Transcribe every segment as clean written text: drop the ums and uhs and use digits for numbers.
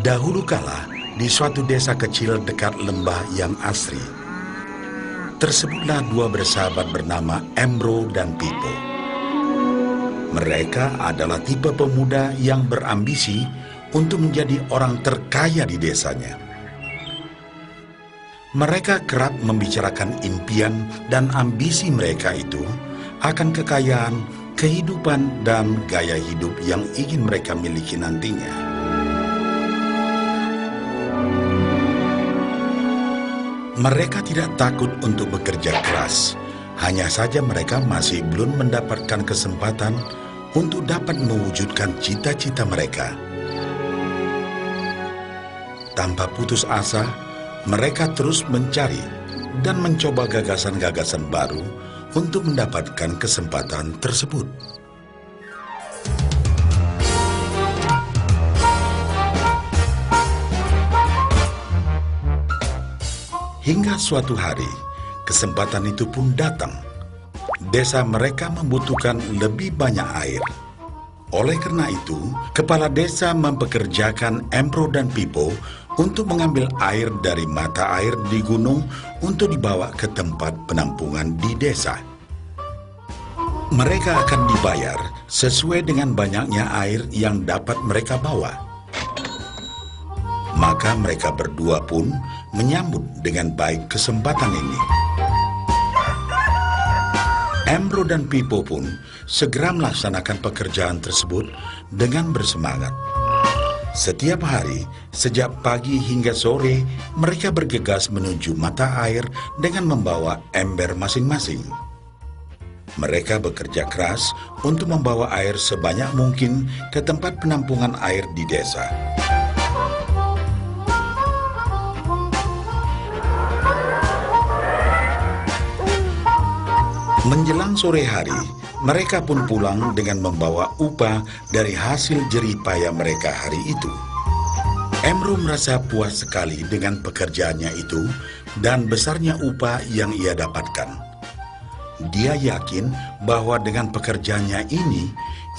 Dahulu kala, di suatu desa kecil dekat lembah yang asri, tersebutlah dua bersahabat bernama Embro dan Pipo. Mereka adalah tipe pemuda yang berambisi untuk menjadi orang terkaya di desanya. Mereka kerap membicarakan impian dan ambisi mereka itu akan kekayaan, kehidupan, dan gaya hidup yang ingin mereka miliki nantinya. Mereka tidak takut untuk bekerja keras, hanya saja mereka masih belum mendapatkan kesempatan untuk dapat mewujudkan cita-cita mereka. Tanpa putus asa, mereka terus mencari dan mencoba gagasan-gagasan baru untuk mendapatkan kesempatan tersebut. Hingga suatu hari, kesempatan itu pun datang. Desa mereka membutuhkan lebih banyak air. Oleh karena itu, kepala desa mempekerjakan Embro dan Pipo untuk mengambil air dari mata air di gunung untuk dibawa ke tempat penampungan di desa. Mereka akan dibayar sesuai dengan banyaknya air yang dapat mereka bawa. Maka mereka berdua pun menyambut dengan baik kesempatan ini. Embro dan Pipo pun segera melaksanakan pekerjaan tersebut dengan bersemangat. Setiap hari, sejak pagi hingga sore, mereka bergegas menuju mata air dengan membawa ember masing-masing. Mereka bekerja keras untuk membawa air sebanyak mungkin ke tempat penampungan air di desa. Menjelang sore hari, mereka pun pulang dengan membawa upah dari hasil jerih payah mereka hari itu. Embro merasa puas sekali dengan pekerjaannya itu dan besarnya upah yang ia dapatkan. Dia yakin bahwa dengan pekerjaannya ini,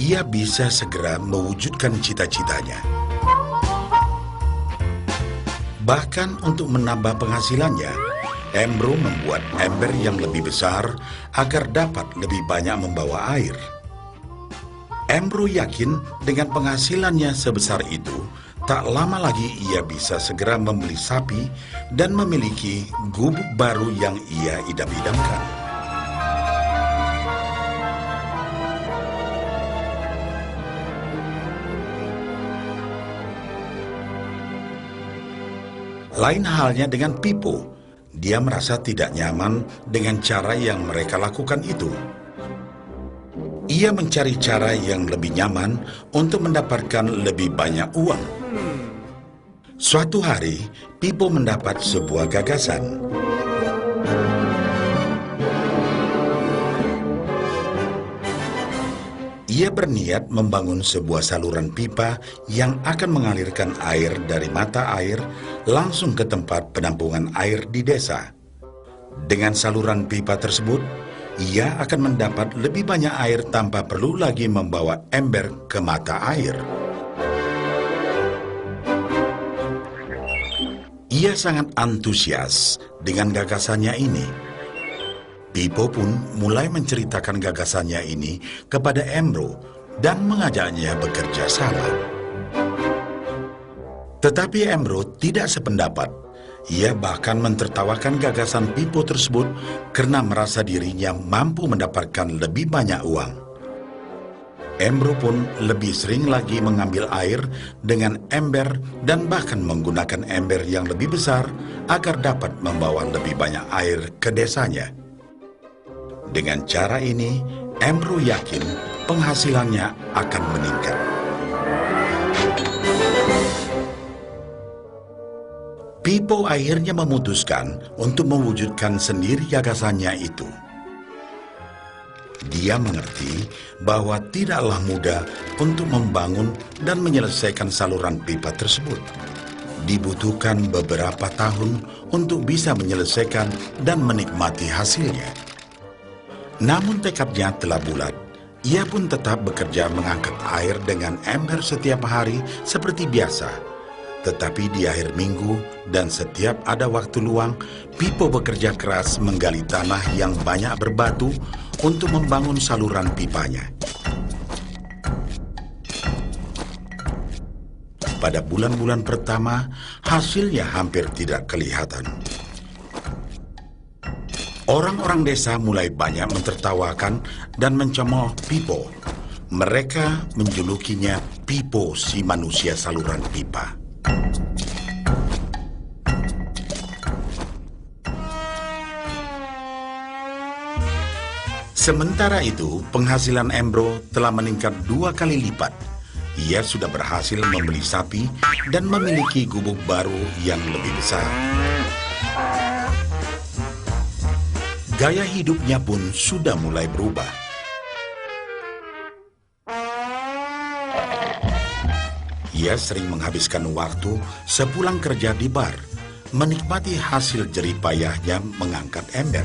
ia bisa segera mewujudkan cita-citanya. Bahkan untuk menambah penghasilannya, Embro membuat ember yang lebih besar agar dapat lebih banyak membawa air. Embro yakin dengan penghasilannya sebesar itu, tak lama lagi ia bisa segera membeli sapi dan memiliki gubuk baru yang ia idam-idamkan. Lain halnya dengan Pipo. Dia merasa tidak nyaman dengan cara yang mereka lakukan itu. Ia mencari cara yang lebih nyaman untuk mendapatkan lebih banyak uang. Suatu hari, Pipo mendapat sebuah gagasan. Ia berniat membangun sebuah saluran pipa yang akan mengalirkan air dari mata air langsung ke tempat penampungan air di desa. Dengan saluran pipa tersebut, ia akan mendapat lebih banyak air tanpa perlu lagi membawa ember ke mata air. Ia sangat antusias dengan gagasannya ini. Pipo pun mulai menceritakan gagasannya ini kepada Embro dan mengajaknya bekerja sama. Tetapi Embro tidak sependapat. Ia bahkan mentertawakan gagasan Pipo tersebut karena merasa dirinya mampu mendapatkan lebih banyak uang. Embro pun lebih sering lagi mengambil air dengan ember dan bahkan menggunakan ember yang lebih besar agar dapat membawa lebih banyak air ke desanya. Dengan cara ini, Embro yakin penghasilannya akan meningkat. Pipo akhirnya memutuskan untuk mewujudkan sendiri gagasannya itu. Dia mengerti bahwa tidaklah mudah untuk membangun dan menyelesaikan saluran pipa tersebut. Dibutuhkan beberapa tahun untuk bisa menyelesaikan dan menikmati hasilnya. Namun tekadnya telah bulat. Ia pun tetap bekerja mengangkat air dengan ember setiap hari seperti biasa. Tetapi di akhir minggu dan setiap ada waktu luang, Pipo bekerja keras menggali tanah yang banyak berbatu untuk membangun saluran pipanya. Pada bulan-bulan pertama, hasilnya hampir tidak kelihatan. Orang-orang desa mulai banyak mentertawakan dan mencemooh Pipo. Mereka menjulukinya Pipo si manusia saluran pipa. Sementara itu, penghasilan Embro telah meningkat 2 kali lipat. Ia sudah berhasil membeli sapi dan memiliki gubuk baru yang lebih besar. Gaya hidupnya pun sudah mulai berubah. Ia sering menghabiskan waktu sepulang kerja di bar, menikmati hasil jerih payahnya mengangkat ember.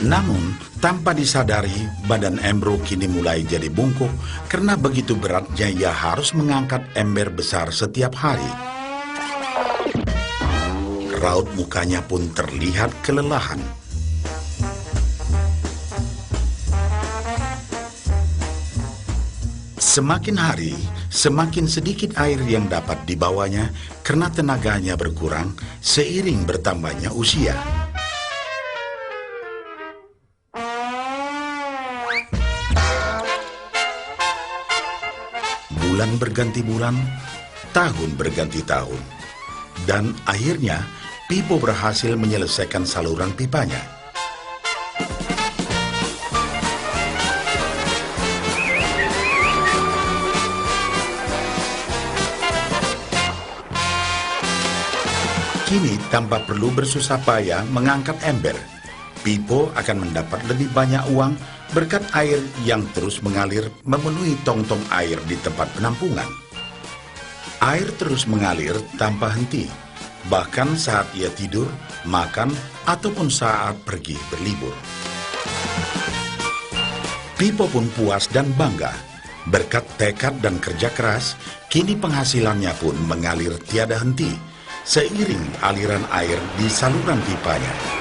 Namun, tanpa disadari, badan Embro kini mulai jadi bungkuk karena begitu beratnya ia harus mengangkat ember besar setiap hari. Raut mukanya pun terlihat kelelahan. Semakin hari, semakin sedikit air yang dapat dibawanya karena tenaganya berkurang seiring bertambahnya usia. Bulan berganti bulan, tahun berganti tahun. Dan akhirnya, Pipo berhasil menyelesaikan saluran pipanya. Kini, tanpa perlu bersusah payah mengangkat ember, Pipo akan mendapat lebih banyak uang berkat air yang terus mengalir memenuhi tong-tong air di tempat penampungan. Air terus mengalir tanpa henti, bahkan saat ia tidur, makan, ataupun saat pergi berlibur. Pipo pun puas dan bangga. Berkat tekad dan kerja keras, kini penghasilannya pun mengalir tiada henti, seiring aliran air di saluran pipanya.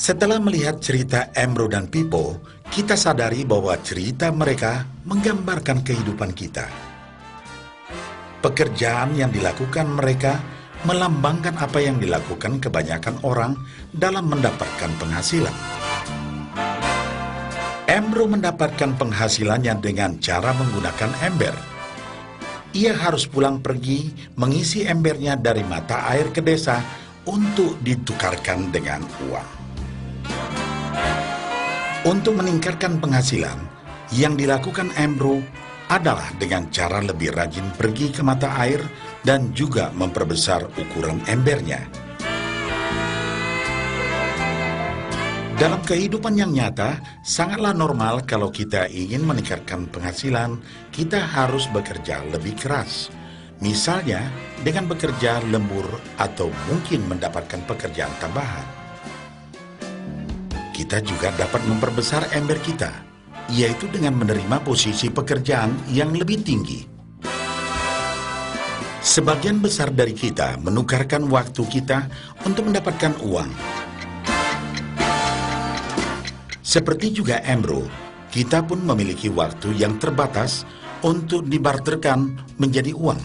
Setelah melihat cerita Embro dan Pipo, kita sadari bahwa cerita mereka menggambarkan kehidupan kita. Pekerjaan yang dilakukan mereka melambangkan apa yang dilakukan kebanyakan orang dalam mendapatkan penghasilan. Embro mendapatkan penghasilannya dengan cara menggunakan ember. Ia harus pulang pergi mengisi embernya dari mata air ke desa untuk ditukarkan dengan uang. Untuk meningkatkan penghasilan, yang dilakukan Embro adalah dengan cara lebih rajin pergi ke mata air dan juga memperbesar ukuran embernya. Dalam kehidupan yang nyata, sangatlah normal kalau kita ingin meningkatkan penghasilan, kita harus bekerja lebih keras. Misalnya, dengan bekerja lembur atau mungkin mendapatkan pekerjaan tambahan. Kita juga dapat memperbesar ember kita, yaitu dengan menerima posisi pekerjaan yang lebih tinggi. Sebagian besar dari kita menukarkan waktu kita untuk mendapatkan uang. Seperti juga Embro, kita pun memiliki waktu yang terbatas untuk dibarterkan menjadi uang.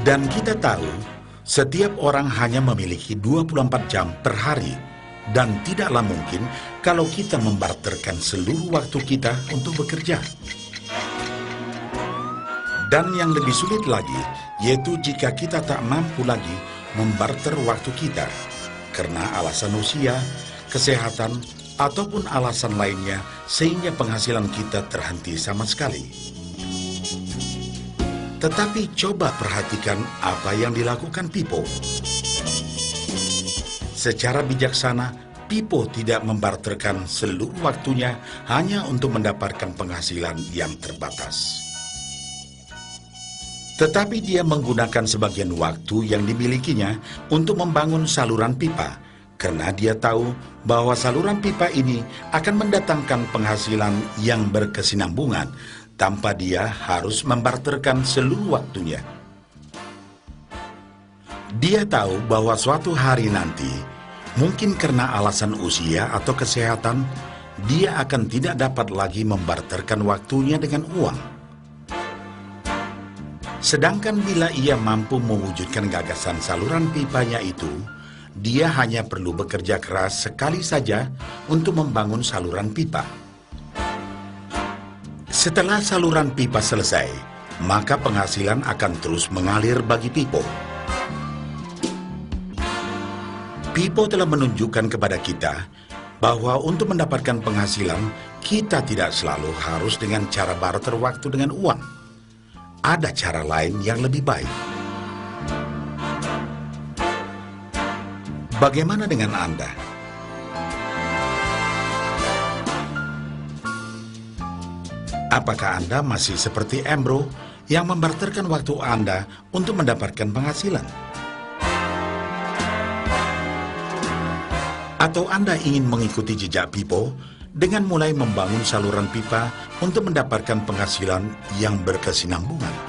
Dan kita tahu, setiap orang hanya memiliki 24 jam per hari. Dan tidaklah mungkin kalau kita membarterkan seluruh waktu kita untuk bekerja. Dan yang lebih sulit lagi, yaitu jika kita tak mampu lagi membarter waktu kita, karena alasan usia, kesehatan, ataupun alasan lainnya, sehingga penghasilan kita terhenti sama sekali. Tetapi coba perhatikan apa yang dilakukan Pipo. Secara bijaksana, Pipo tidak membarterkan seluruh waktunya hanya untuk mendapatkan penghasilan yang terbatas. Tetapi dia menggunakan sebagian waktu yang dimilikinya untuk membangun saluran pipa, karena dia tahu bahwa saluran pipa ini akan mendatangkan penghasilan yang berkesinambungan tanpa dia harus membarterkan seluruh waktunya. Dia tahu bahwa suatu hari nanti, mungkin karena alasan usia atau kesehatan, dia akan tidak dapat lagi membarterkan waktunya dengan uang. Sedangkan bila ia mampu mewujudkan gagasan saluran pipanya itu, dia hanya perlu bekerja keras sekali saja untuk membangun saluran pipa. Setelah saluran pipa selesai, maka penghasilan akan terus mengalir bagi Pipo. Pipo telah menunjukkan kepada kita bahwa untuk mendapatkan penghasilan, kita tidak selalu harus dengan cara barter waktu dengan uang. Ada cara lain yang lebih baik. Bagaimana dengan Anda? Apakah Anda masih seperti Embro yang membarterkan waktu Anda untuk mendapatkan penghasilan? Atau Anda ingin mengikuti jejak Pipo dengan mulai membangun saluran pipa untuk mendapatkan penghasilan yang berkesinambungan?